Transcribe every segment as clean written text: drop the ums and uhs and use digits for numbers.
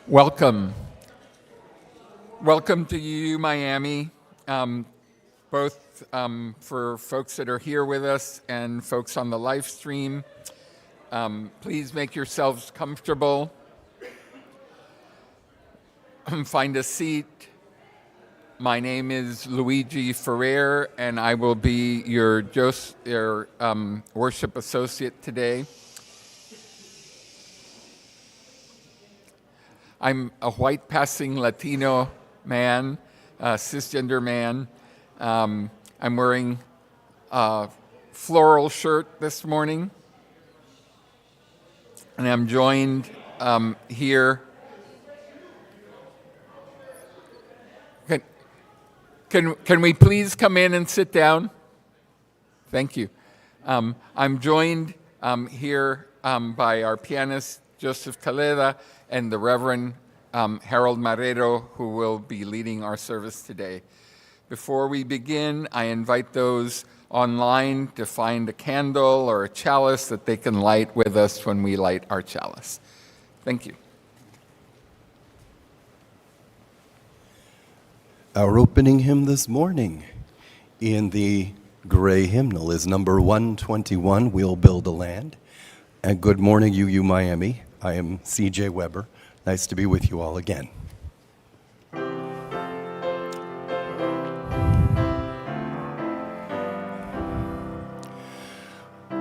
Welcome. Welcome to UU Miami, both for folks that are here with us and folks on the live stream. Please make yourselves comfortable. Find a seat. My name is Luigi Ferrer, and I will be your worship associate today. I'm a white passing Latino man, cisgender man. I'm wearing a floral shirt this morning, and I'm joined here. Can we please come in and sit down? Thank you. I'm joined here by our pianist, Joseph Caleda, and the Reverend Harold Marrero, who will be leading our service today. Before we begin, I invite those online to find a candle or a chalice that they can light with us when we light our chalice. Thank you. Our opening hymn this morning in the gray hymnal is number 121, We'll Build a Land. And good morning, UU Miami. I am C.J. Weber. Nice to be with you all again.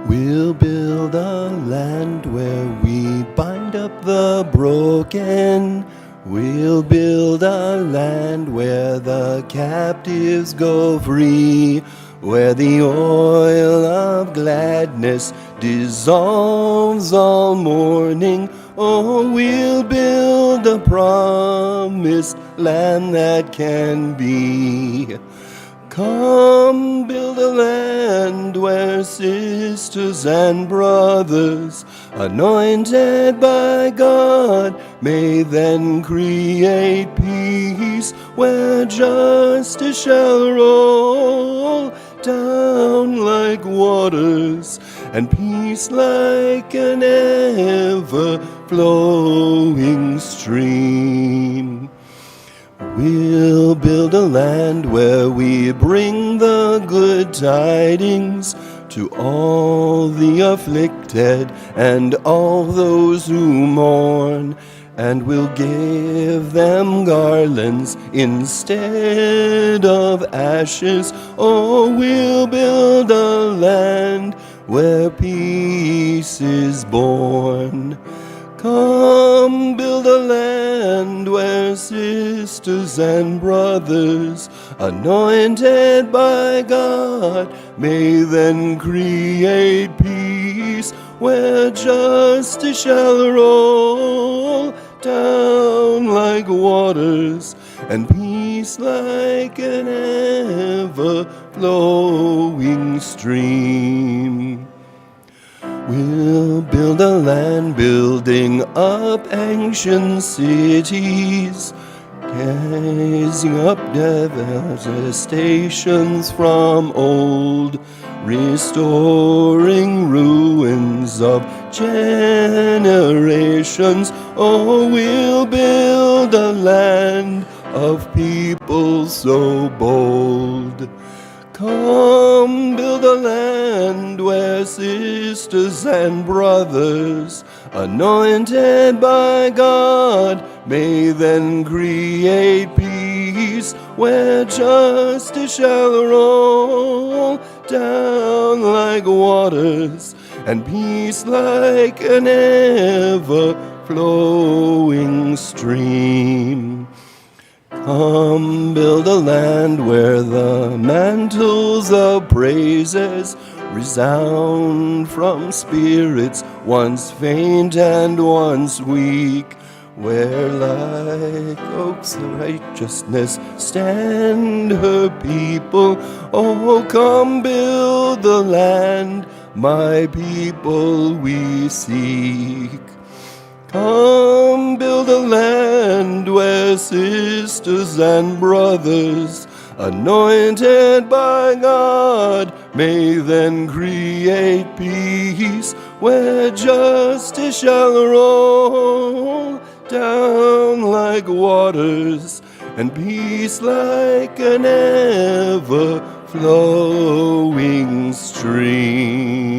We'll build a land where we bind up the broken. We'll build a land where the captives go free, where the oil of gladness dissolves all mourning. Oh, we'll build a promised land that can be. Come build a land where sisters and brothers, anointed by God, may then create peace, where justice shall roll down like waters, and peace like an ever-flowing stream. We'll build a land where we bring the good tidings to all the afflicted and all those who mourn, and we'll give them garlands instead of ashes. Oh, we'll build a land where peace is born. Come build a land where sisters and brothers, anointed by God, may then create peace, where justice shall roll down like waters, and peace like an ever-flowing stream. We'll build a land building up ancient cities, gazing up devastations from old, restoring ruins of generations. Oh, we'll build a land of people so bold. Come build a land where sisters and brothers, anointed by God, may then create peace, where justice shall roll down like waters, and peace like an ever-flowing stream. Come build a land where the mantles of praises resound from spirits once faint and once weak, where like oaks of righteousness stand her people. Oh, come build the land, my people we seek. Come build a land where sisters and brothers, anointed by God, may then create peace, where justice shall roll down like waters, and peace like an ever-flowing stream.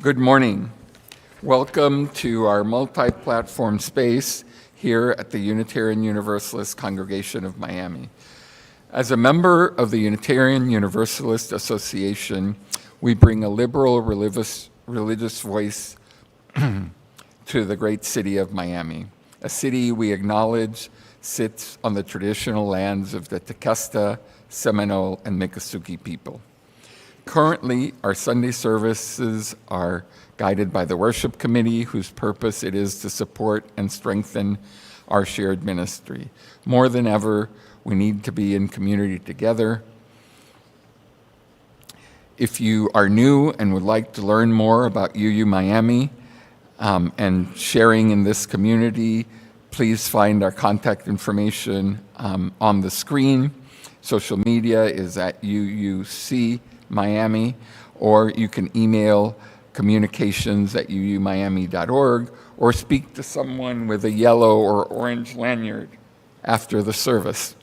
Good morning. Welcome to our multi-platform space here at the Unitarian Universalist Congregation of Miami. As a member of the Unitarian Universalist Association, we bring a liberal religious voice to the great city of Miami, a city we acknowledge sits on the traditional lands of the Tequesta, Seminole, and Miccosukee people. Currently, our Sunday services are guided by the worship committee, whose purpose it is to support and strengthen our shared ministry. More than ever, we need to be in community together. If you are new and would like to learn more about UU Miami and sharing in this community, please find our contact information on the screen. Social media is at UUC Miami, or you can email communications@uumiami.org, or speak to someone with a yellow or orange lanyard after the service.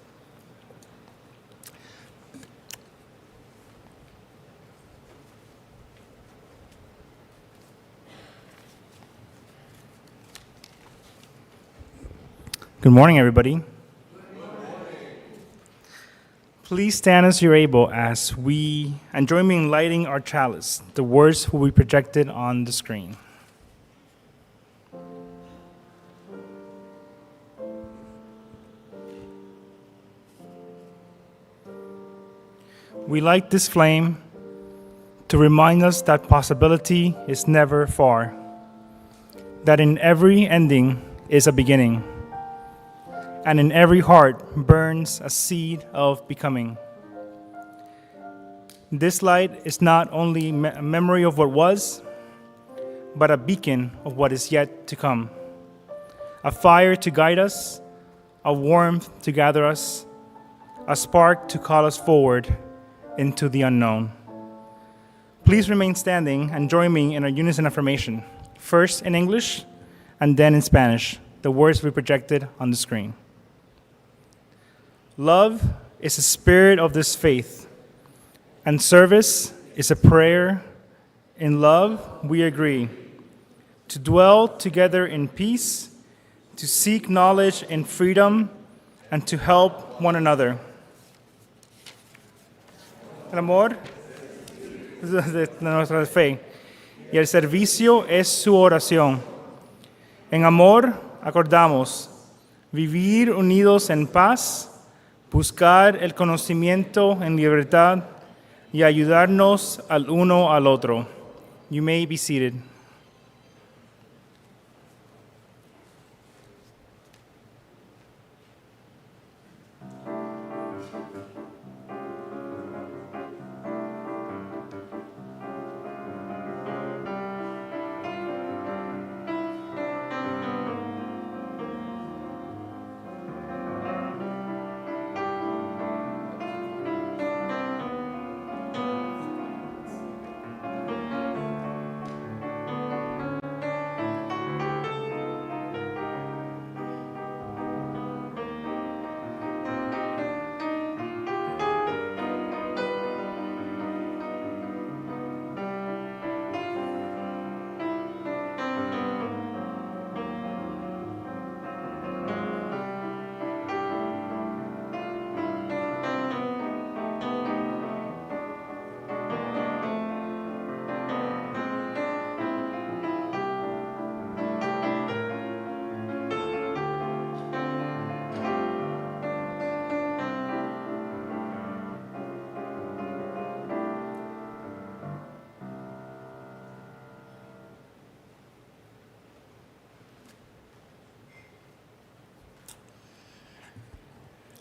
Good morning, everybody. Please stand as you're able as we, and join me in lighting our chalice. The words will be projected on the screen. We light this flame to remind us that possibility is never far, that in every ending is a beginning, and in every heart burns a seed of becoming. This light is not only a memory of what was, but a beacon of what is yet to come. A fire to guide us, a warmth to gather us, a spark to call us forward into the unknown. Please remain standing and join me in our unison affirmation, first in English and then in Spanish. The words will be projected on the screen. Love is the spirit of this faith, and service is a prayer. In love, we agree to dwell together in peace, to seek knowledge in freedom, and to help one another. El amor es de nuestra fe, y el servicio es su oración. En amor acordamos vivir unidos en paz, buscar el conocimiento en libertad y ayudarnos al uno al otro. You may be seated.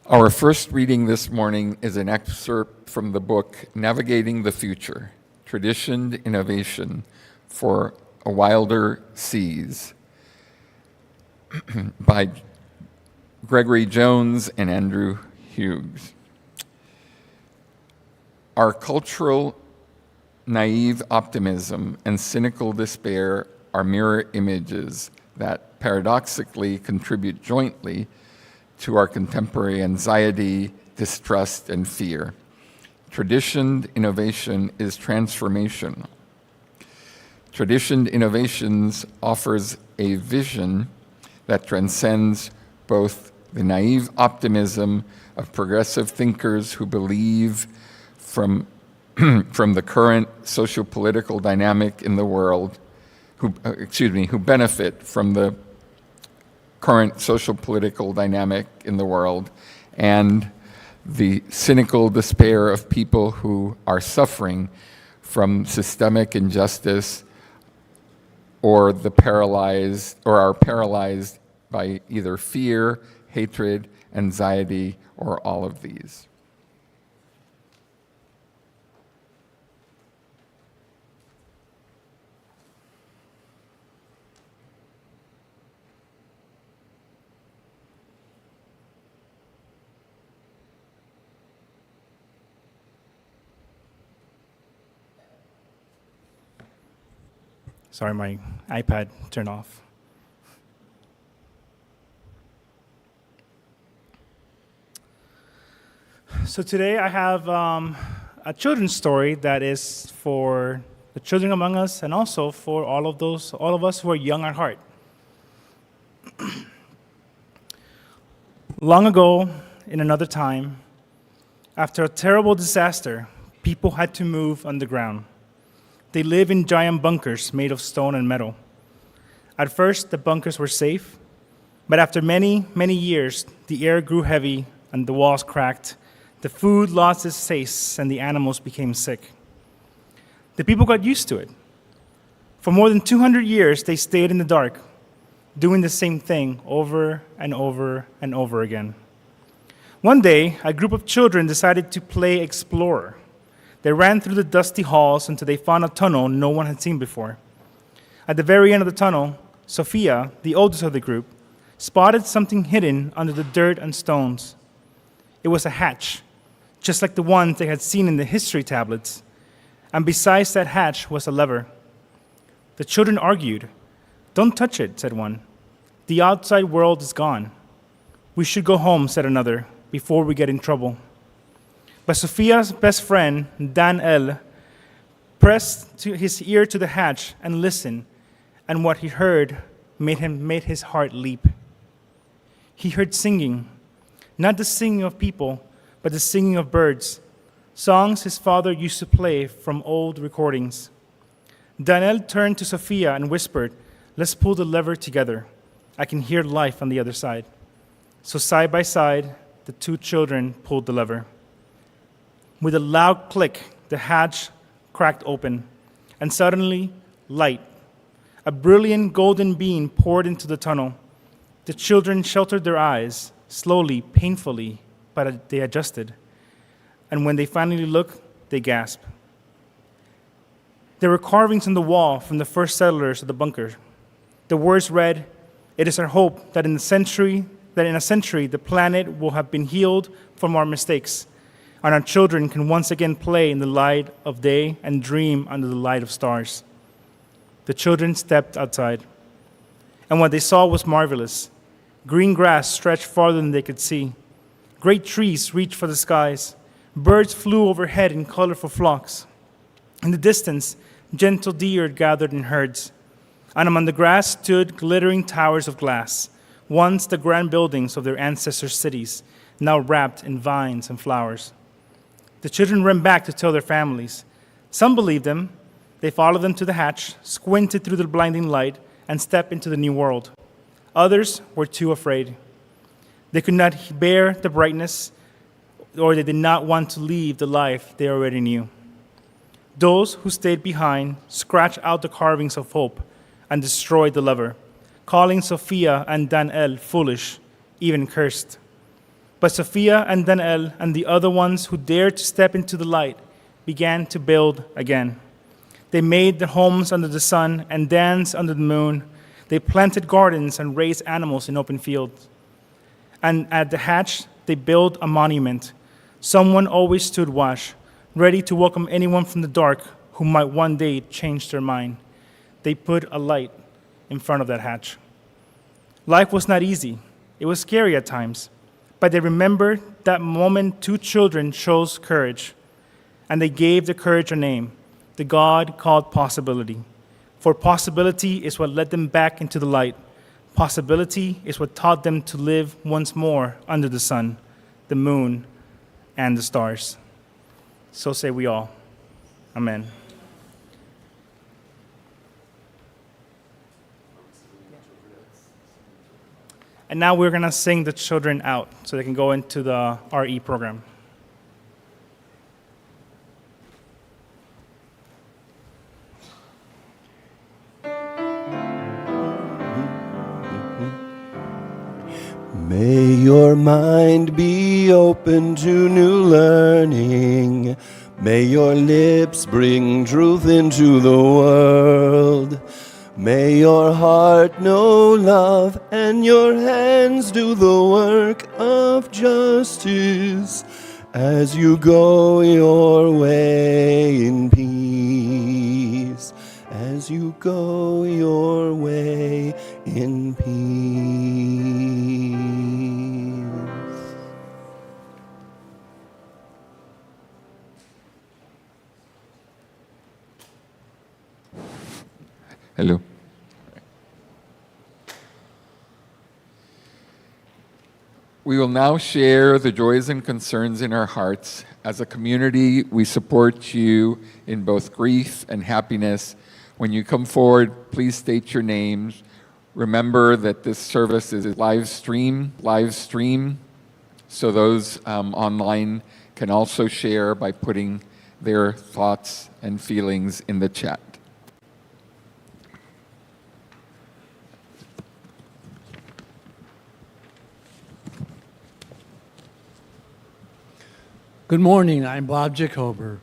Our first reading this morning is an excerpt from the book Navigating the Future, Traditioned Innovation for a Wilder Seas by Gregory Jones and Andrew Hughes. Our cultural naïve optimism and cynical despair are mirror images that paradoxically contribute jointly to our contemporary anxiety, distrust, and fear. Traditioned innovation is transformational. Traditioned innovations offers a vision that transcends both the naive optimism of progressive thinkers who believe from the current socio-political dynamic in the world, who benefit from the current social political dynamic in the world, and the cynical despair of people who are suffering from systemic injustice or are paralyzed by either fear, hatred, anxiety, or all of these. Sorry, my iPad turned off. So today I have a children's story that is for the children among us and also for all of us who are young at heart. Long ago, in another time, after a terrible disaster, people had to move underground. They live in giant bunkers made of stone and metal. At first, the bunkers were safe, but after many, many years, the air grew heavy and the walls cracked. The food lost its taste and the animals became sick. The people got used to it. For more than 200 years, they stayed in the dark, doing the same thing over and over and over again. One day, a group of children decided to play explorer. They ran through the dusty halls until they found a tunnel no one had seen before. At the very end of the tunnel, Sophia, the oldest of the group, spotted something hidden under the dirt and stones. It was a hatch, just like the ones they had seen in the history tablets. And besides that hatch was a lever. The children argued. "Don't touch it," said one. "The outside world is gone." "We should go home," said another, "before we get in trouble." But Sophia's best friend, Dan L., pressed his ear to the hatch and listened, and what he heard made his heart leap. He heard singing, not the singing of people, but the singing of birds, songs his father used to play from old recordings. Daniel turned to Sophia and whispered, "Let's pull the lever together. I can hear life on the other side." So side by side, the two children pulled the lever. With a loud click, the hatch cracked open, and suddenly, light. A brilliant golden beam poured into the tunnel. The children sheltered their eyes, slowly, painfully, but they adjusted. And when they finally looked, they gasped. There were carvings on the wall from the first settlers of the bunker. The words read, "It is our hope that in a century, the planet will have been healed from our mistakes, and our children can once again play in the light of day and dream under the light of stars." The children stepped outside, and what they saw was marvelous. Green grass stretched farther than they could see. Great trees reached for the skies. Birds flew overhead in colorful flocks. In the distance, gentle deer gathered in herds. And among the grass stood glittering towers of glass, once the grand buildings of their ancestors' cities, now wrapped in vines and flowers. The children ran back to tell their families. Some believed them. They followed them to the hatch, squinted through the blinding light, and stepped into the new world. Others were too afraid. They could not bear the brightness, or they did not want to leave the life they already knew. Those who stayed behind scratched out the carvings of hope and destroyed the lever, calling Sophia and Daniel foolish, even cursed. But Sophia and Daniel and the other ones who dared to step into the light began to build again. They made their homes under the sun and danced under the moon. They planted gardens and raised animals in open fields. And at the hatch, they built a monument. Someone always stood watch, ready to welcome anyone from the dark who might one day change their mind. They put a light in front of that hatch. Life was not easy. It was scary at times. But they remembered that moment 2 children chose courage, and they gave the courage a name, the God called possibility. For possibility is what led them back into the light. Possibility is what taught them to live once more under the sun, the moon, and the stars. So say we all. Amen. And now we're going to sing the children out so they can go into the RE program. May your mind be open to new learning. May your lips bring truth into the world. May your heart know love and your hands do the work of justice as you go your way in peace. As you go your way in peace. Hello. We will now share the joys and concerns in our hearts. As a community, we support you in both grief and happiness. When you come forward, please state your names. Remember that this service is live stream, so those online can also share by putting their thoughts and feelings in the chat. Good morning, I'm Bob Jacober.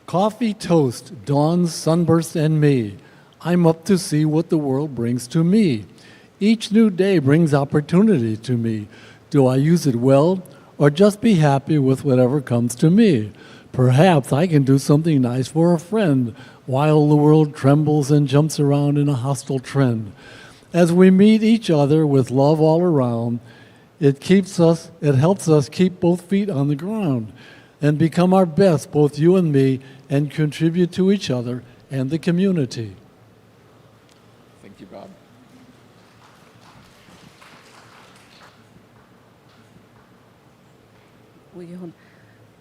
Coffee, toast, dawn, sunburst, and me. I'm up to see what the world brings to me. Each new day brings opportunity to me. Do I use it well, or just be happy with whatever comes to me? Perhaps I can do something nice for a friend while the world trembles and jumps around in a hostile trend. As we meet each other with love all around, it helps us keep both feet on the ground and become our best, both you and me, and contribute to each other and the community. Thank you, Bob.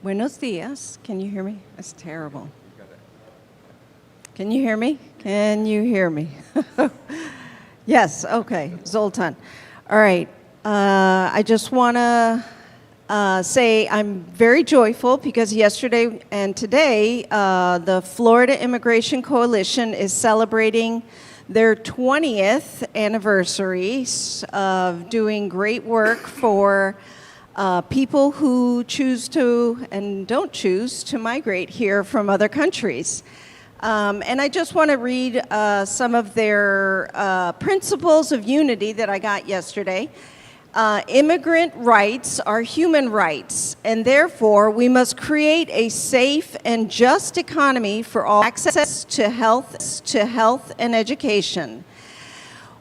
Buenos dias. Can you hear me? That's terrible. Can you hear me? Can you hear me? Yes, okay. Zoltan. All right. I just want to say I'm very joyful because yesterday and today the Florida Immigration Coalition is celebrating their 20th anniversary of doing great work for people who choose to and don't choose to migrate here from other countries. And I just want to read some of their principles of unity that I got yesterday. Immigrant rights are human rights, and therefore we must create a safe and just economy for all access to health and education.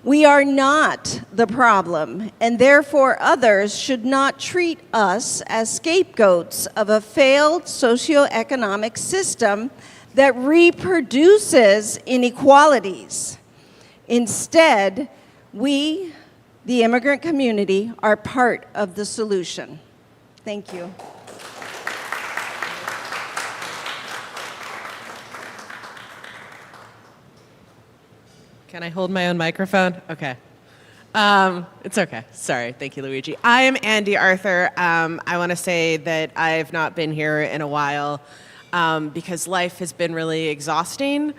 We are not the problem, and therefore others should not treat us as scapegoats of a failed socioeconomic system that reproduces inequalities. Instead, we, the immigrant community, are part of the solution. Thank you. Can I hold my own microphone? Okay. It's okay. Sorry. Thank you, Luigi. I am Andy Arthur. I want to say that I've not been here in a while because life has been really exhausting.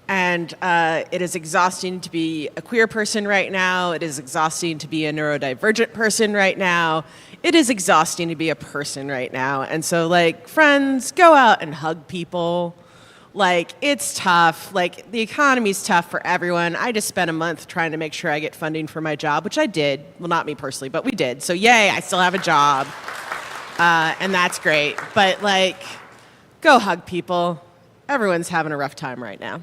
And it is exhausting to be a queer person right now. It is exhausting to be a neurodivergent person right now. it is exhausting to be a person right now. And so, like, friends, go out and hug people. Like, it's tough. Like, the economy's tough for everyone. I just spent a month trying to make sure I get funding for my job, which I did. Well, not me personally, but we did. So, yay, I still have a job. And that's great. But, like, go hug people. Everyone's having a rough time right now.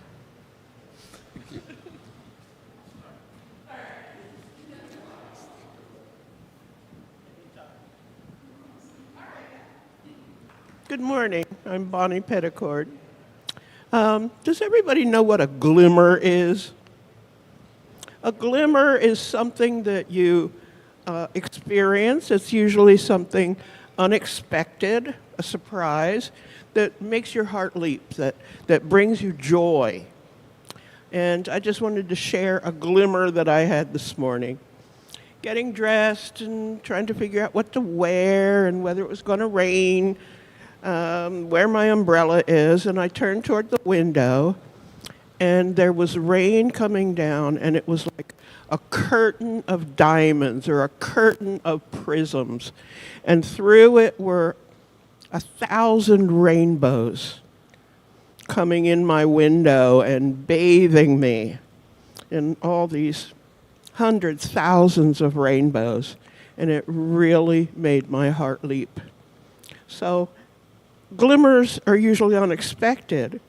Good morning. I'm Bonnie Petticord. Does everybody know what a glimmer is? A glimmer is something that you experience. It's usually something unexpected, a surprise, that makes your heart leap, that brings you joy. And I just wanted to share a glimmer that I had this morning. Getting dressed and trying to figure out what to wear and whether it was going to rain, where my umbrella is, and I turned toward the window, and there was rain coming down, and it was like a curtain of diamonds or a curtain of prisms, and through it were 1,000 rainbows coming in my window and bathing me in all these hundreds, thousands of rainbows, and it really made my heart leap. So glimmers are usually unexpected,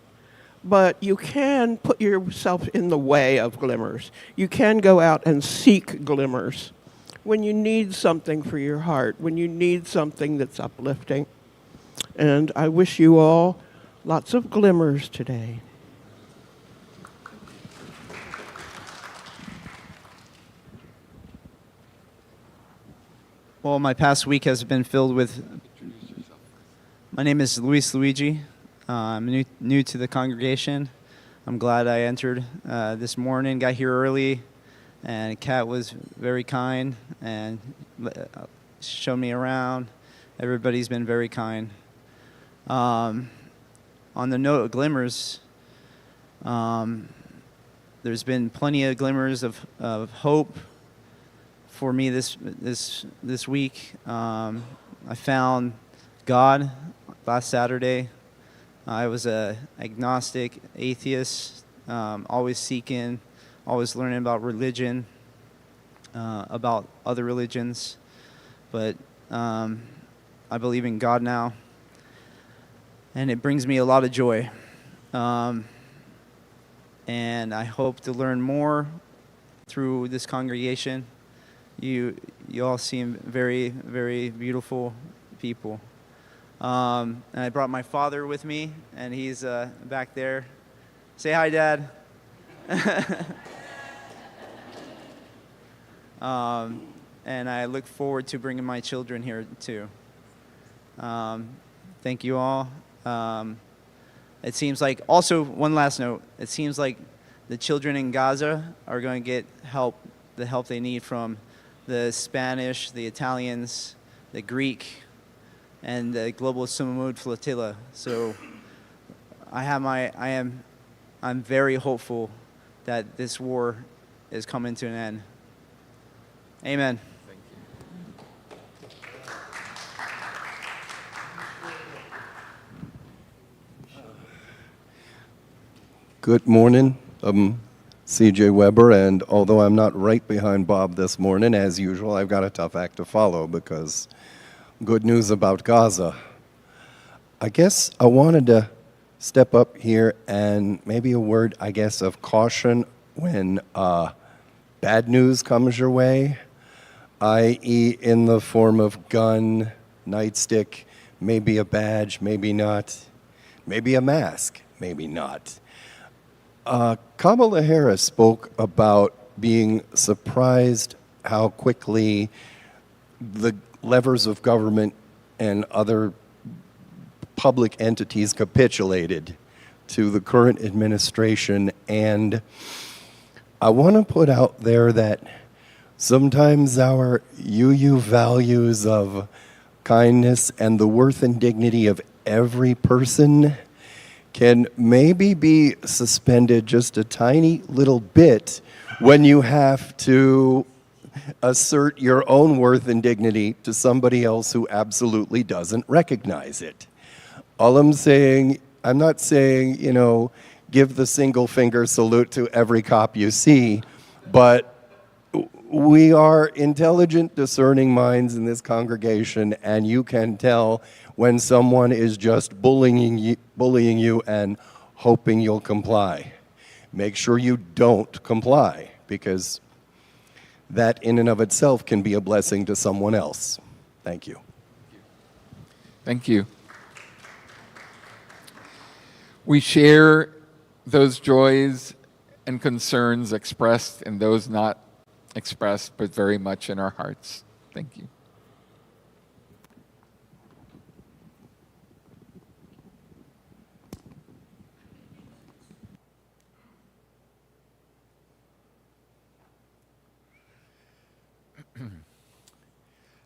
but you can put yourself in the way of glimmers. You can go out and seek glimmers when you need something for your heart, when you need something that's uplifting. And I wish you all lots of glimmers today. Well, my past week has been filled with... My name is Luis Luigi. I'm new to the congregation. I'm glad I entered this morning, got here early, and Kat was very kind and showed me around. Everybody's been very kind. On the note of glimmers, there's been plenty of glimmers of hope for me this week. I found God last Saturday. I was a agnostic atheist, always seeking, always learning about religion, about other religions, but I believe in God now, and it brings me a lot of joy. And I hope to learn more through this congregation. You all seem very, very beautiful people. And I brought my father with me, and he's back there. Say hi, Dad. And I look forward to bringing my children here, too. Thank you all. It seems like, also, one last note, it seems like the children in Gaza are going to get the help they need from the Spanish, the Italians, the Greek, and the global Sumud flotilla. So I'm very hopeful that this war is coming to an end. Amen. Thank you. Good morning. CJ Weber, and although I'm not right behind Bob this morning, as usual, I've got a tough act to follow because good news about Gaza. I guess I wanted to step up here and maybe a word, I guess, of caution when bad news comes your way, i.e. in the form of gun, nightstick, maybe a badge, maybe not, maybe a mask, maybe not. Kamala Harris spoke about being surprised how quickly the levers of government and other public entities capitulated to the current administration. And I want to put out there that sometimes our UU values of kindness and the worth and dignity of every person can maybe be suspended just a tiny little bit when you have to assert your own worth and dignity to somebody else who absolutely doesn't recognize it. All I'm saying, I'm not saying, give the single finger salute to every cop you see, but we are intelligent, discerning minds in this congregation, and you can tell when someone is just bullying you and hoping you'll comply. Make sure you don't comply, because that in and of itself can be a blessing to someone else. Thank you. Thank you. We share those joys and concerns expressed and those not expressed, but very much in our hearts. Thank you.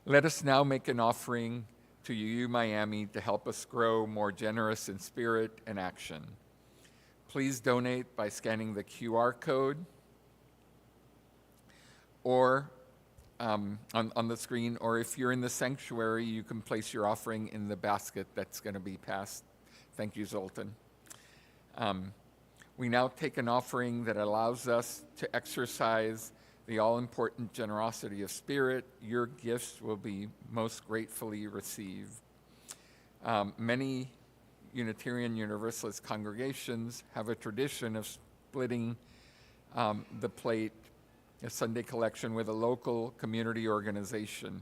Let us now make an offering to UU Miami to help us grow more generous in spirit and action. Please donate by scanning the QR code or on the screen, or if you're in the sanctuary, you can place your offering in the basket that's going to be passed. Thank you, Zoltan. We now take an offering that allows us to exercise the all-important generosity of spirit. Your gifts will be most gratefully received. Many Unitarian Universalist congregations have a tradition of splitting the plate, a Sunday collection, with a local community organization.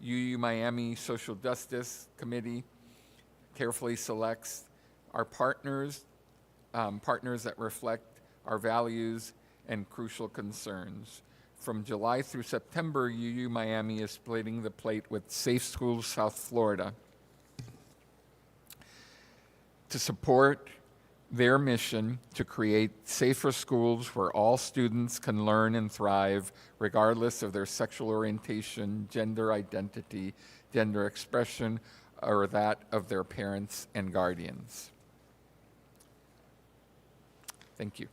UU Miami Social Justice Committee carefully selects our partners that reflect our values and crucial concerns. From July through September, UU Miami is splitting the plate with Safe Schools South Florida to support their mission to create safer schools where all students can learn and thrive regardless of their sexual orientation, gender identity, gender expression, or that of their parents and guardians. Thank you.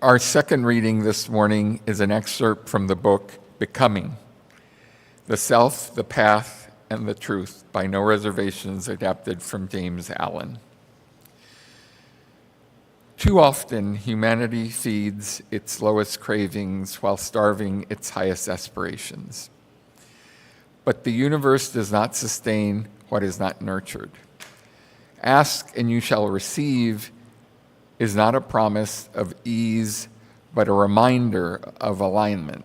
Our second reading this morning is an excerpt from the book Becoming, The Self, the Path, and the Truth by No Reservations, adapted from James Allen. Too often, humanity feeds its lowest cravings while starving its highest aspirations. But the universe does not sustain what is not nurtured. Ask and you shall receive is not a promise of ease, but a reminder of alignment.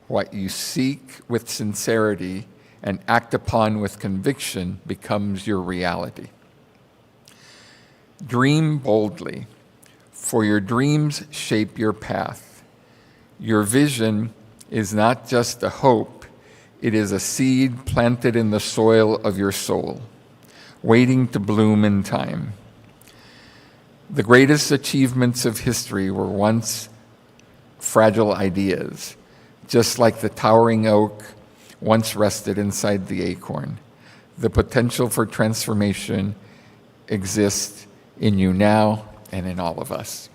What you seek with sincerity and act upon with conviction becomes your reality. Dream boldly, for your dreams shape your path. Your vision is not just a hope, it is a seed planted in the soil of your soul, waiting to bloom in time. The greatest achievements of history were once fragile ideas, just like the towering oak once rested inside the acorn. The potential for transformation exists in you now and in all of us.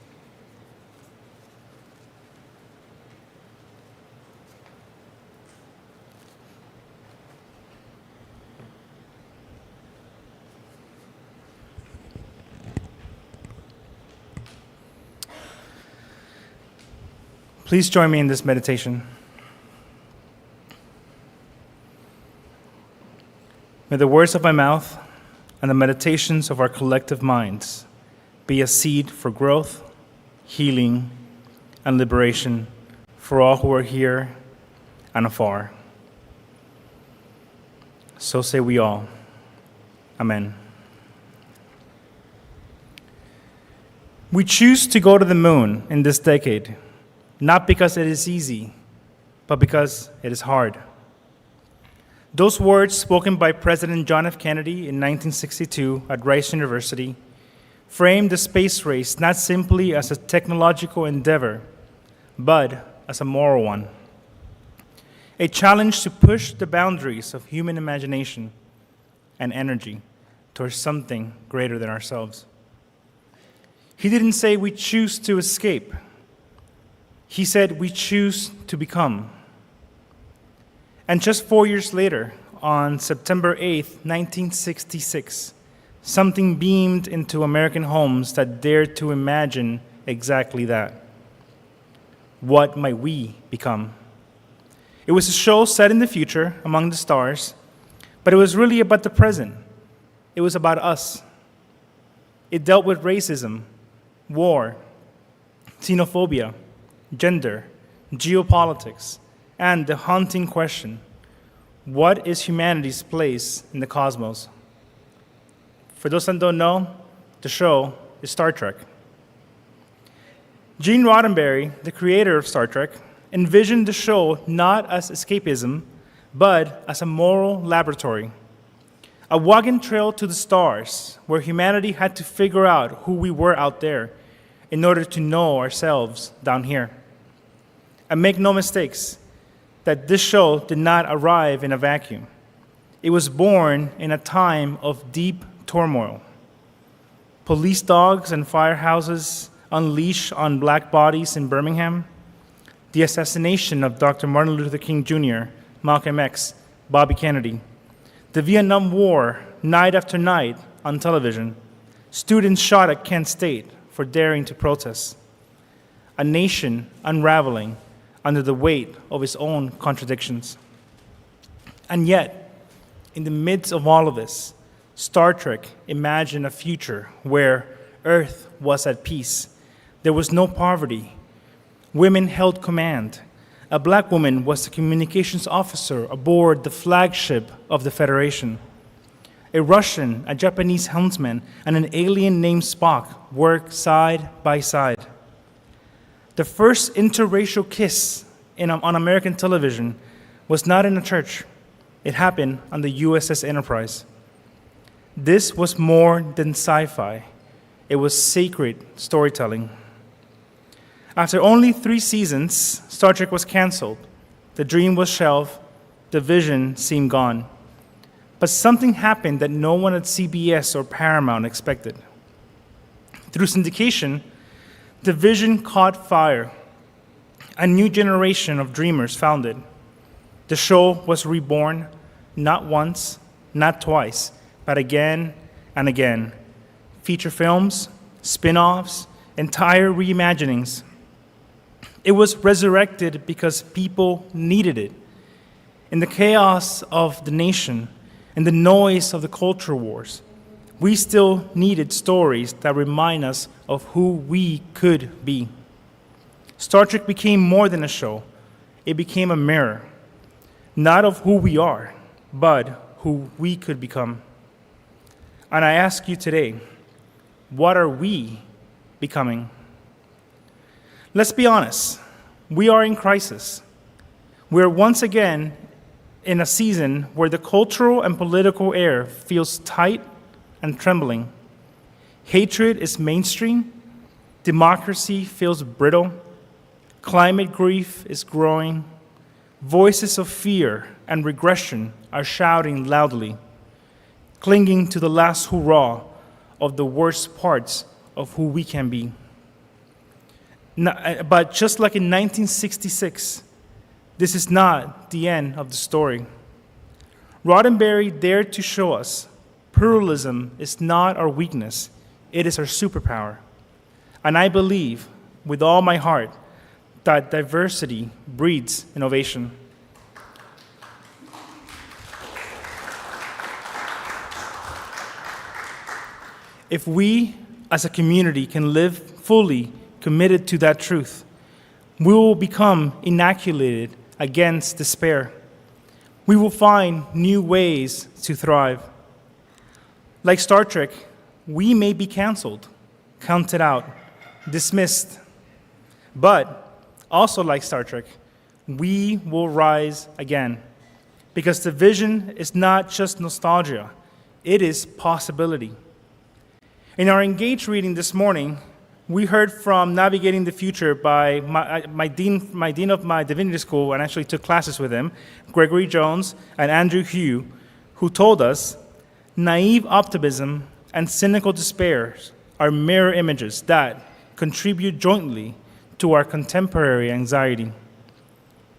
Please join me in this meditation. May the words of my mouth and the meditations of our collective minds be a seed for growth, healing, and liberation for all who are here and afar. So say we all. Amen. We choose to go to the moon in this decade, not because it is easy, but because it is hard. Those words spoken by President John F. Kennedy in 1962 at Rice University framed the space race not simply as a technological endeavor, but as a moral one. A challenge to push the boundaries of human imagination and energy towards something greater than ourselves. He didn't say we choose to escape. He said we choose to become. And just 4 years later, on September 8th, 1966, something beamed into American homes that dared to imagine exactly that. What might we become? It was a show set in the future among the stars, but it was really about the present. It was about us. It dealt with racism, war, xenophobia, gender, geopolitics, and the haunting question, what is humanity's place in the cosmos? For those that don't know, the show is Star Trek. Gene Roddenberry, the creator of Star Trek, envisioned the show not as escapism, but as a moral laboratory, a wagon trail to the stars where humanity had to figure out who we were out there in order to know ourselves down here. And make no mistakes, that this show did not arrive in a vacuum. It was born in a time of deep turmoil. Police dogs and firehouses unleashed on black bodies in Birmingham, the assassination of Dr. Martin Luther King Jr., Malcolm X, Bobby Kennedy, the Vietnam War night after night on television, students shot at Kent State for daring to protest, a nation unraveling under the weight of its own contradictions. And yet, in the midst of all of this, Star Trek imagined a future where Earth was at peace. There was no poverty. Women held command. A black woman was the communications officer aboard the flagship of the Federation. A Russian, a Japanese helmsman, and an alien named Spock worked side by side. The first interracial kiss on American television was not in a church. It happened on the USS Enterprise. This was more than sci-fi. It was sacred storytelling. After only 3 seasons, Star Trek was canceled. The dream was shelved. The vision seemed gone. But something happened that no one at CBS or Paramount expected. Through syndication, the vision caught fire. A new generation of dreamers founded. The show was reborn, not once, not twice, but again and again. Feature films, spin-offs, entire reimaginings. It was resurrected because people needed it. In the chaos of the nation, in the noise of the culture wars, we still needed stories that remind us of who we could be. Star Trek became more than a show. It became a mirror, not of who we are, but who we could become. And I ask you today, what are we becoming? Let's be honest. We are in crisis. We are once again in a season where the cultural and political air feels tight and trembling. Hatred is mainstream. Democracy feels brittle. Climate grief is growing. Voices of fear and regression are shouting loudly, clinging to the last hurrah of the worst parts of who we can be. But just like in 1966, this is not the end of the story. Roddenberry dared to show us pluralism is not our weakness, it is our superpower. And I believe with all my heart that diversity breeds innovation. If we as a community can live fully committed to that truth, we will become inoculated against despair. We will find new ways to thrive. Like Star Trek, we may be canceled, counted out, dismissed. But also like Star Trek, we will rise again. Because the vision is not just nostalgia, it is possibility. In our Engage reading this morning, we heard from Navigating the Future by my dean of my divinity school, and actually took classes with him, Gregory Jones and Andrew Hugh, who told us, naive optimism and cynical despair are mirror images that contribute jointly to our contemporary anxiety.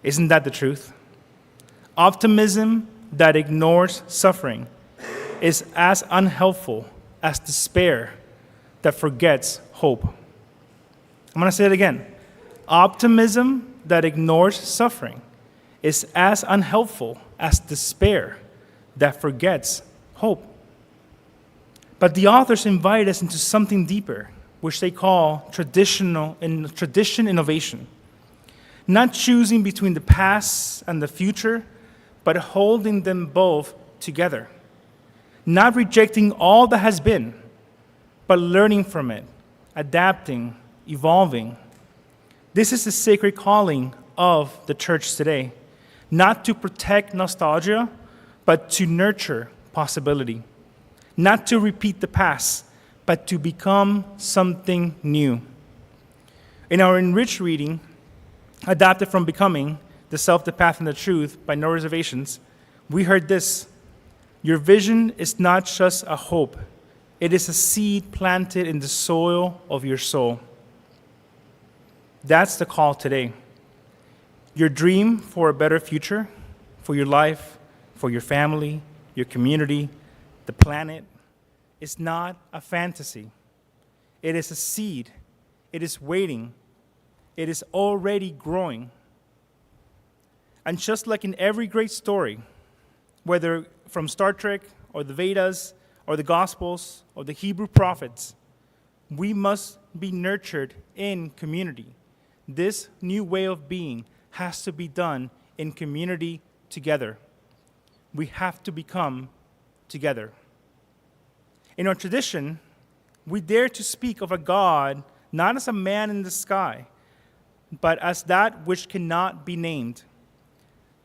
Isn't that the truth? Optimism that ignores suffering is as unhelpful as despair that forgets hope. I'm going to say it again. Optimism that ignores suffering is as unhelpful as despair that forgets hope. But the authors invite us into something deeper, which they call tradition innovation. Not choosing between the past and the future, but holding them both together. Not rejecting all that has been, but learning from it, adapting, evolving. This is the sacred calling of the church today. Not to protect nostalgia, but to nurture possibility. Not to repeat the past, but to become something new. In our enriched reading, adapted from Becoming, The Self, the Path, and the Truth by No Reservations, we heard this: your vision is not just a hope, it is a seed planted in the soil of your soul. That's the call today. Your dream for a better future, for your life, for your family, your community, the planet, is not a fantasy. It is a seed. It is waiting. It is already growing. And just like in every great story, whether from Star Trek or the Vedas or the Gospels or the Hebrew prophets, we must be nurtured in community. This new way of being has to be done in community together. We have to become together. In our tradition, we dare to speak of a God not as a man in the sky, but as that which cannot be named.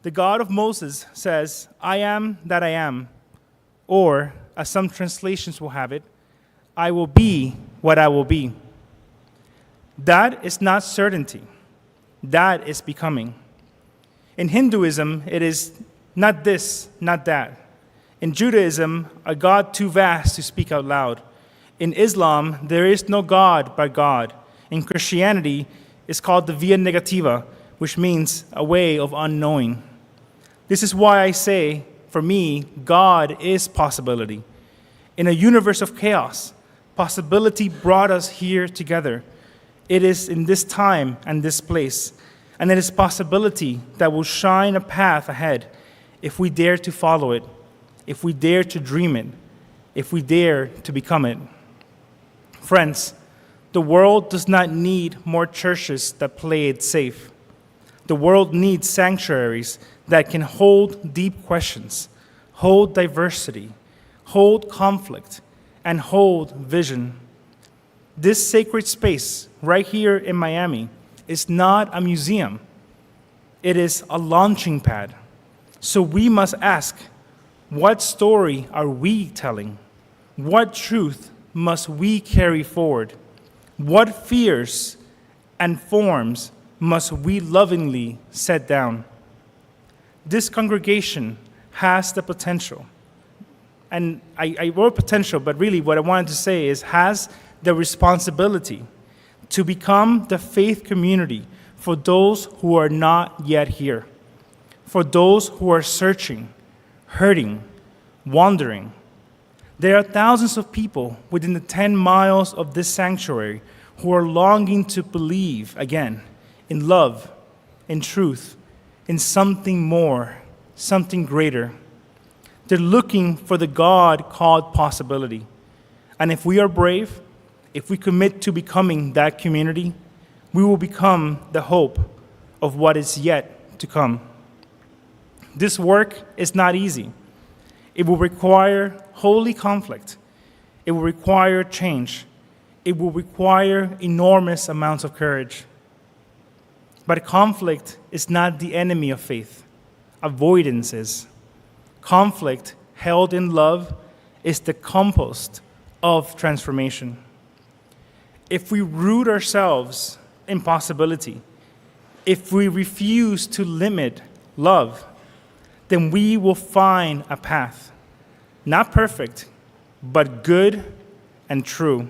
The God of Moses says, I am that I am, or, as some translations will have it, I will be what I will be. That is not certainty. That is becoming. In Hinduism, it is not this, not that. In Judaism, a God too vast to speak out loud. In Islam, there is no God but God. In Christianity, it's called the via negativa, which means a way of unknowing. This is why I say, for me, God is possibility. In a universe of chaos, possibility brought us here together. It is in this time and this place, and it is possibility that will shine a path ahead if we dare to follow it, if we dare to dream it, if we dare to become it. Friends, The world does not need more churches that play it safe. The world needs sanctuaries that can hold deep questions, hold diversity, hold conflict, and hold vision. This sacred space right here in Miami is not a museum. It is a launching pad. So we must ask, what story are we telling? What truth must we carry forward? What fears and forms must we lovingly set down? This congregation has the potential, and I wrote potential, but really what I wanted to say is has the responsibility to become the faith community for those who are not yet here, for those who are searching, hurting, wandering. There are thousands of people within the 10 miles of this sanctuary who are longing to believe again in love, in truth, in something more, something greater. They're looking for the God called possibility. And if we are brave, if we commit to becoming that community, we will become the hope of what is yet to come. This work is not easy. It will require holy conflict. It will require change. It will require enormous amounts of courage. But conflict is not the enemy of faith. Avoidance is. Conflict held in love is the compost of transformation. If we root ourselves in possibility, if we refuse to limit love, then we will find a path, not perfect, but good and true.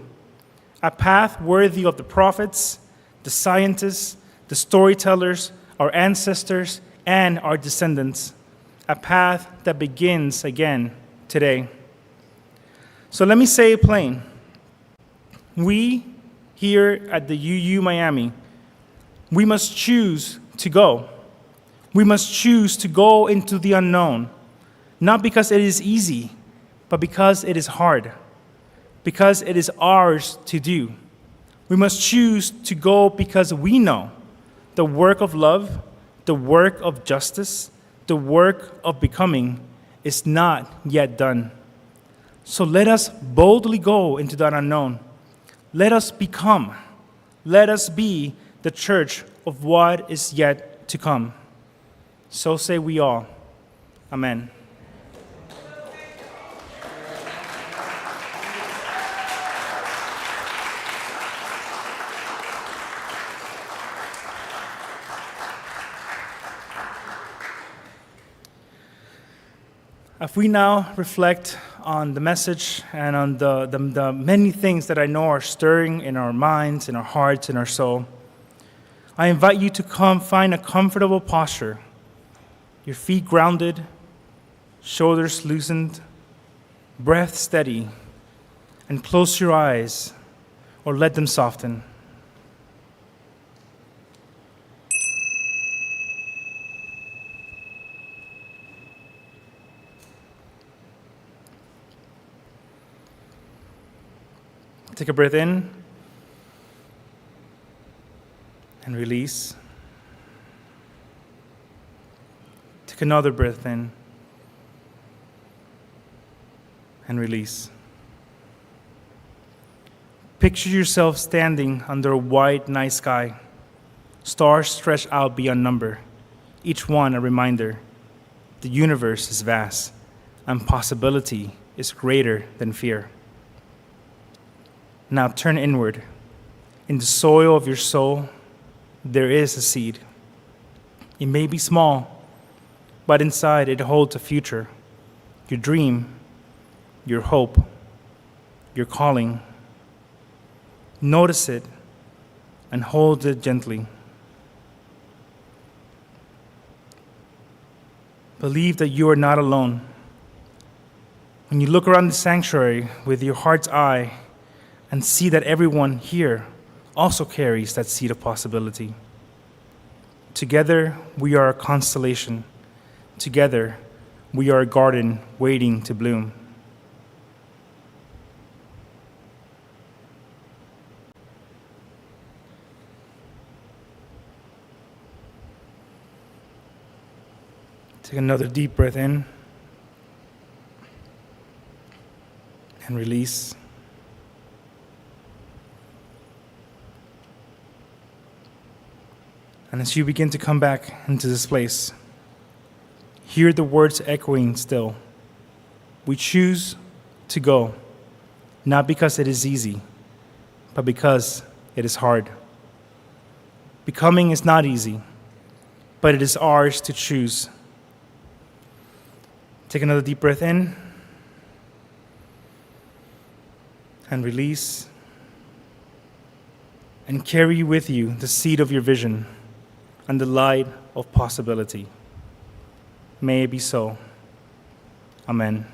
A path worthy of the prophets, the scientists, the storytellers, our ancestors, and our descendants. A path that begins again today. So let me say it plain. We here at the UU Miami, we must choose to go. We must choose to go into the unknown, not because it is easy, but because it is hard, because it is ours to do. We must choose to go because we know the work of love, the work of justice, the work of becoming is not yet done. So let us boldly go into that unknown. Let us become, let us be the church of what is yet to come. So say we all. Amen. If we now reflect on the message and on the many things that I know are stirring in our minds, in our hearts, in our soul, I invite you to come find a comfortable posture, your feet grounded, shoulders loosened, breath steady, and close your eyes or let them soften. Take a breath in and release. Take another breath in and release. Picture yourself standing under a wide night sky, stars stretched out beyond number, each one a reminder. The universe is vast, and possibility is greater than fear. Now turn inward. In the soil of your soul, there is a seed. It may be small, but inside it holds a future, your dream, your hope, your calling. Notice it and hold it gently. Believe that you are not alone. When you look around the sanctuary with your heart's eye, and see that everyone here also carries that seed of possibility. Together, we are a constellation. Together, we are a garden waiting to bloom. Take another deep breath in and release. And as you begin to come back into this place, hear the words echoing still. We choose to go, not because it is easy, but because it is hard. Becoming is not easy, but it is ours to choose. Take another deep breath in and release, and carry with you the seed of your vision and the light of possibility. May it be so. Amen.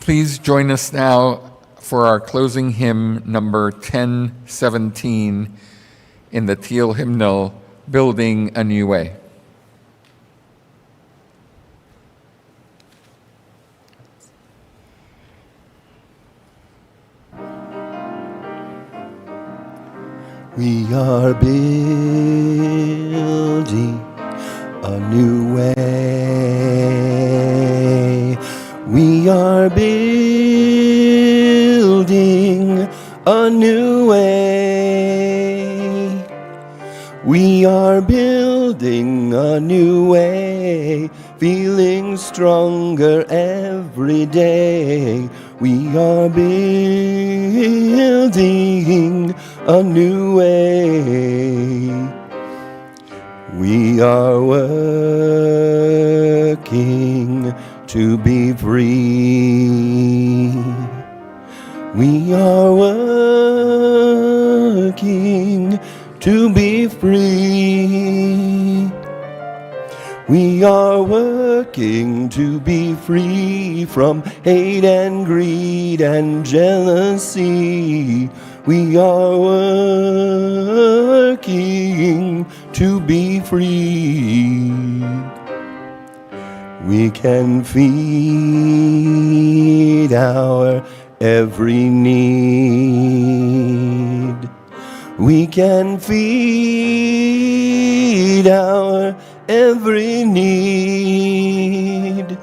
Please join us now for our closing hymn, number 1017, in the Teal hymnal, Building a New Way. We are building a new way. We are building a new way. We are building a new way, feeling stronger every day. We are building a new way. We are working to be free. We are working to be free. We are working to be free from hate and greed and jealousy. We are working to be free. We can feed our every need. We can feed our every need.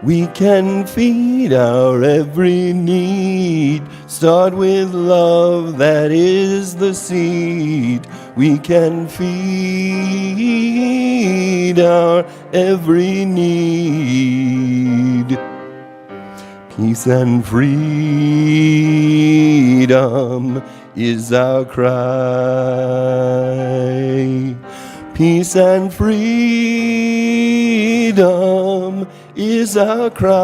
We can feed our every need. Start with love, that is the seed. We can feed our every need. Peace and freedom is our cry. Peace and freedom is our cry.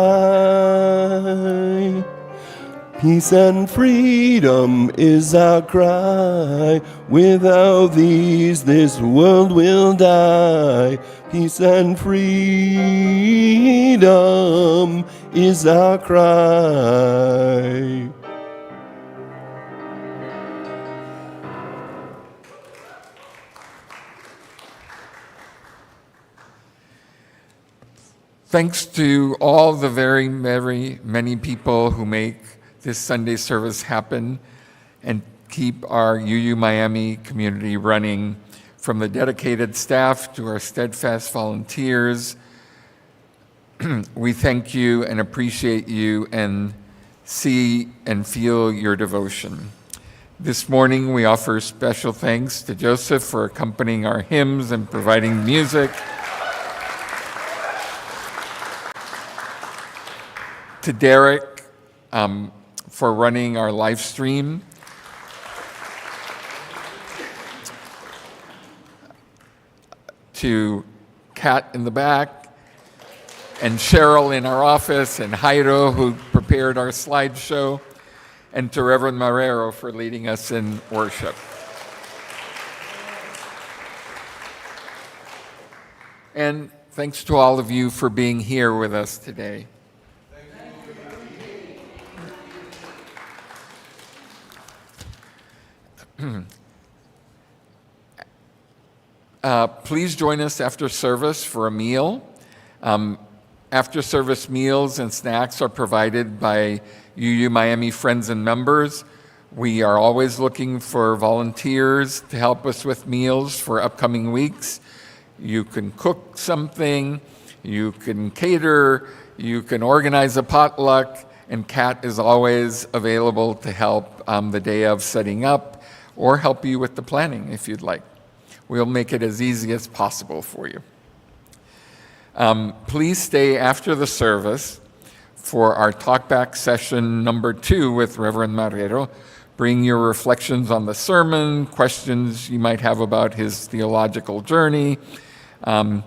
Peace and freedom is our cry. Without these, this world will die. Peace and freedom is our cry. Thanks to all the very many people who make this Sunday service happen. And keep our UU Miami community running, from the dedicated staff to our steadfast volunteers. We thank you and appreciate you and see and feel your devotion. This morning, we offer special thanks to Joseph for accompanying our hymns and providing music, to Derek for running our live stream, to Kat in the back, and Cheryl in our office, and Jairo, who prepared our slideshow, and to Reverend Marrero for leading us in worship. And thanks to all of you for being here with us today. Please join us after service for a meal. After service meals and snacks are provided by UU Miami friends and members. We are always looking for volunteers to help us with meals for upcoming weeks. You can cook something, you can cater, you can organize a potluck, and Kat is always available to help the day of setting up or help you with the planning if you'd like. We'll make it as easy as possible for you. Please stay after the service for our talkback session number 2 with Reverend Marrero. Bring your reflections on the sermon, questions you might have about his theological journey, and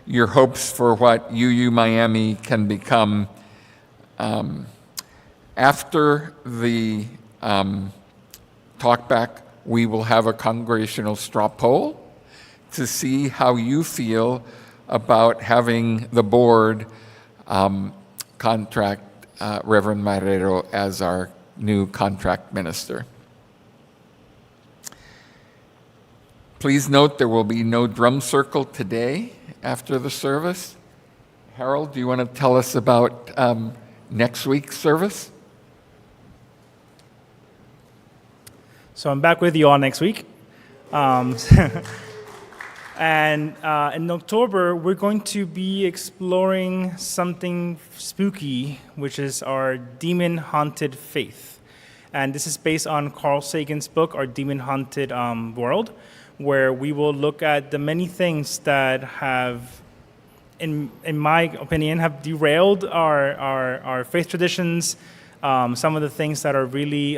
your hopes for what UU Miami can become. After the talkback, we will have a congregational straw poll to see how you feel about having the board contract Reverend Marrero as our new contract minister. Please note there will be no drum circle today after the service. Harold, do you want to tell us about next week's service? So I'm back with you all next week. And in October, we're going to be exploring something spooky, which is our demon-haunted faith. And this is based on Carl Sagan's book, Our Demon-Haunted World, where we will look at the many things that have, in my opinion, have derailed our faith traditions, some of the things that are really,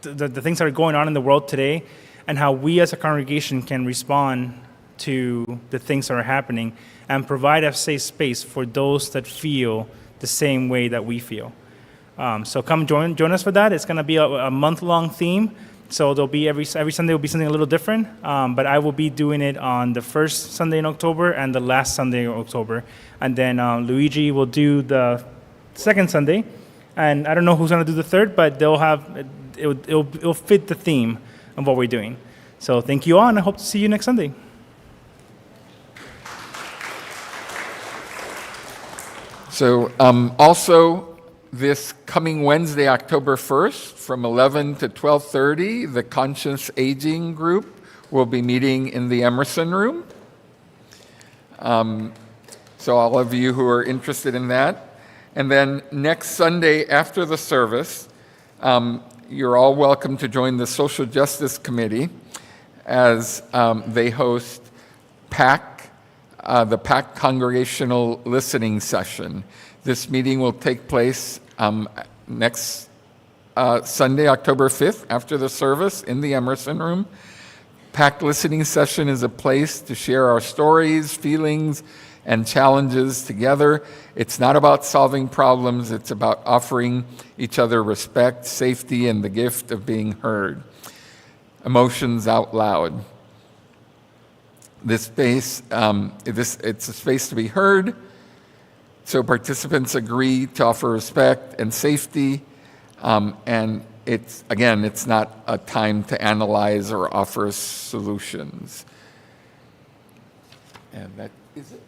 the things that are going on in the world today, and how we as a congregation can respond to the things that are happening and provide a safe space for those that feel the same way that we feel. So come join us for that. It's going to be a month-long theme. So there'll be every Sunday will be something a little different. But I will be doing it on the first Sunday in October and the last Sunday in October. And then Luigi will do the second Sunday. And I don't know who's going to do the third, but it'll fit the theme of what we're doing. So thank you all, and I hope to see you next Sunday. So also this coming Wednesday, October 1st, from 11 to 12:30, the Conscious Aging group will be meeting in the Emerson Room. So all of you who are interested in that. And then next Sunday after the service, you're all welcome to join the Social Justice Committee as they host the PAC Congregational Listening Session. This meeting will take place next Sunday, October 5th, after the service in the Emerson Room. PAC Listening Session is a place to share our stories, feelings, and challenges together. It's not about solving problems, it's about offering each other respect, safety, and the gift of being heard. Emotions out loud. This space, it's a space to be heard, so participants agree to offer respect and safety, and it's not a time to analyze or offer solutions. And that is it.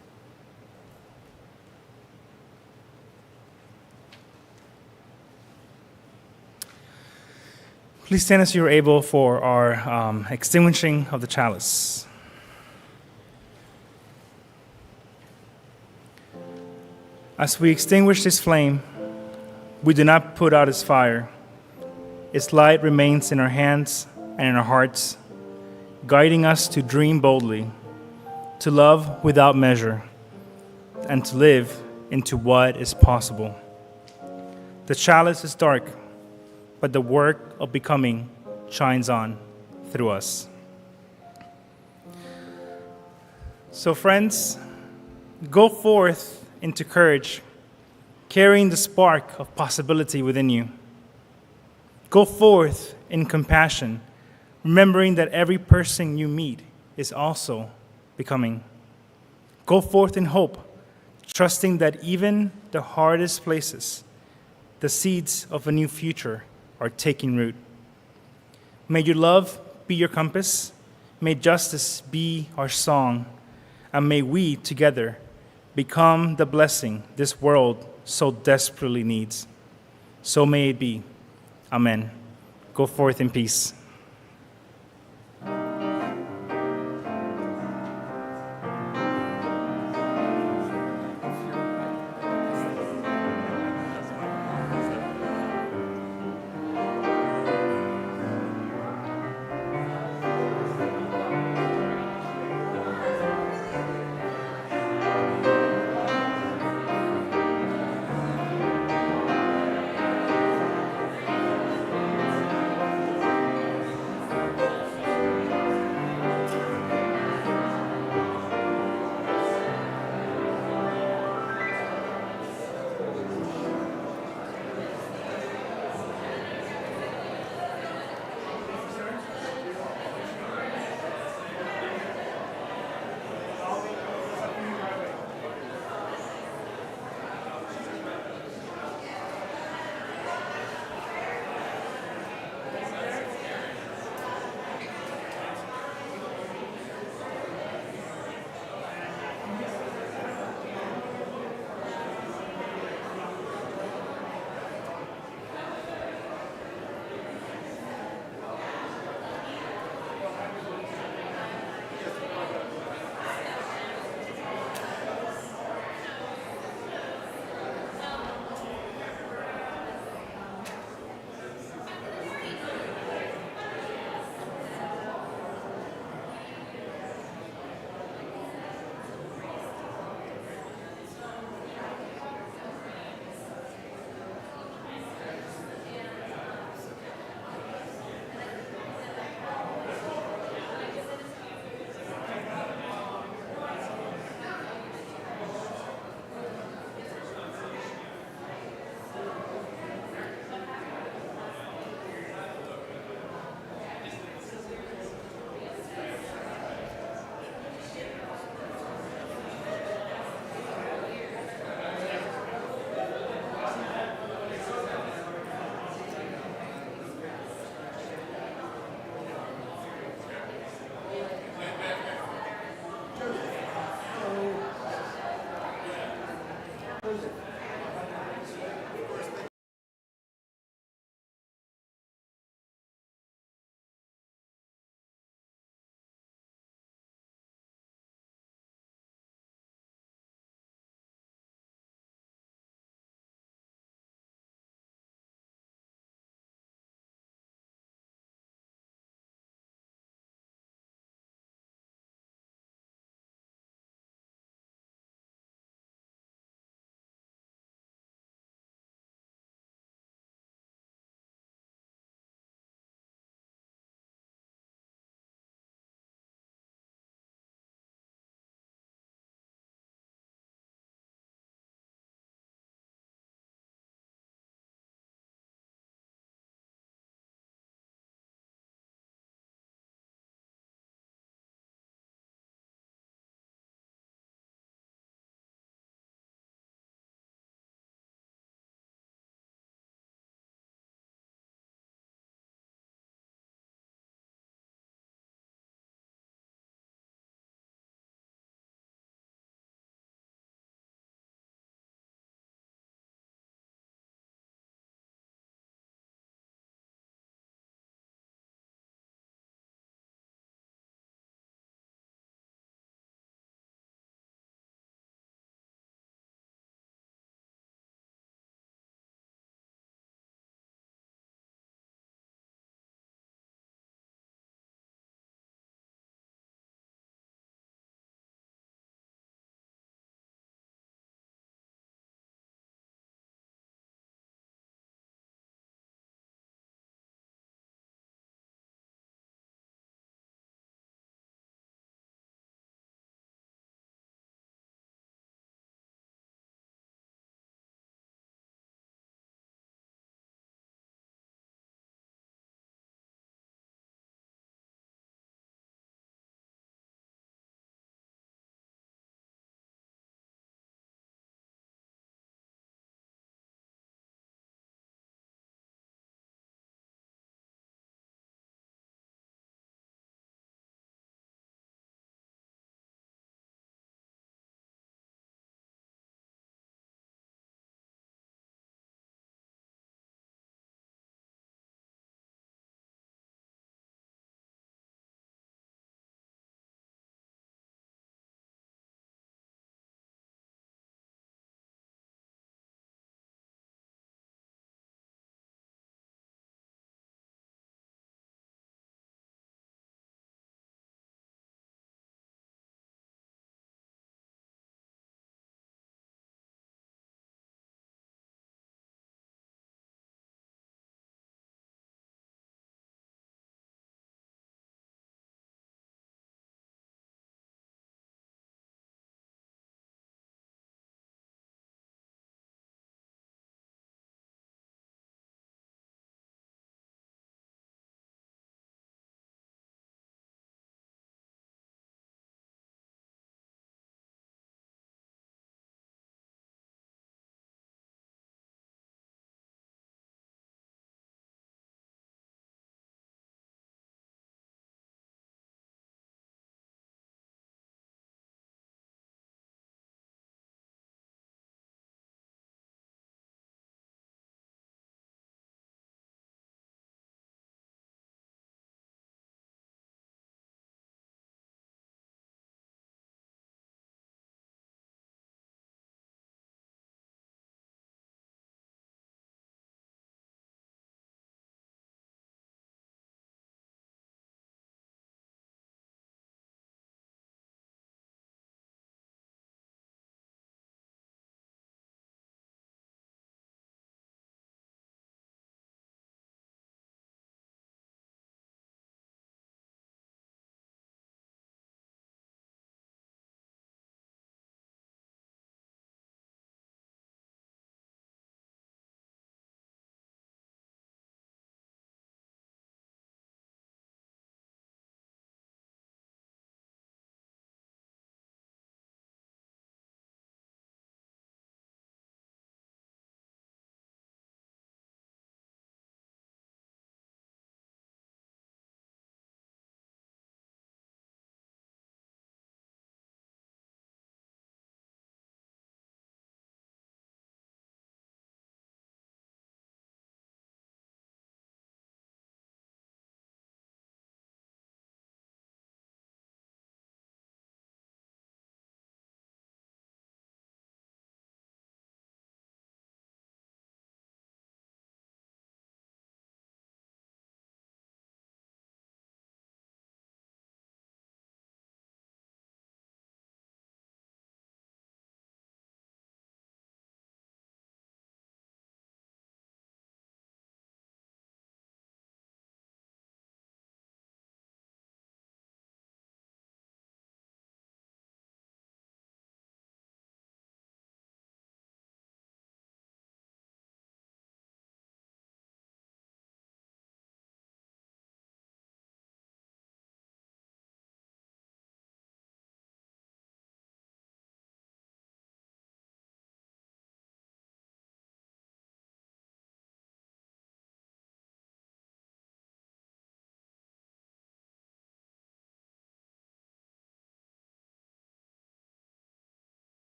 Please stand as you are able for our extinguishing of the chalice. As we extinguish this flame, we do not put out its fire. Its light remains in our hands and in our hearts, guiding us to dream boldly, to love without measure, and to live into what is possible. The chalice is dark, but the work of becoming shines on through us. So friends, go forth into courage, carrying the spark of possibility within you. Go forth in compassion, remembering that every person you meet is also becoming. Go forth in hope, trusting that even the hardest places, the seeds of a new future are taking root. May your love be your compass, may justice be our song, and may we together become the blessing this world so desperately needs. So may it be. Amen. Go forth in peace.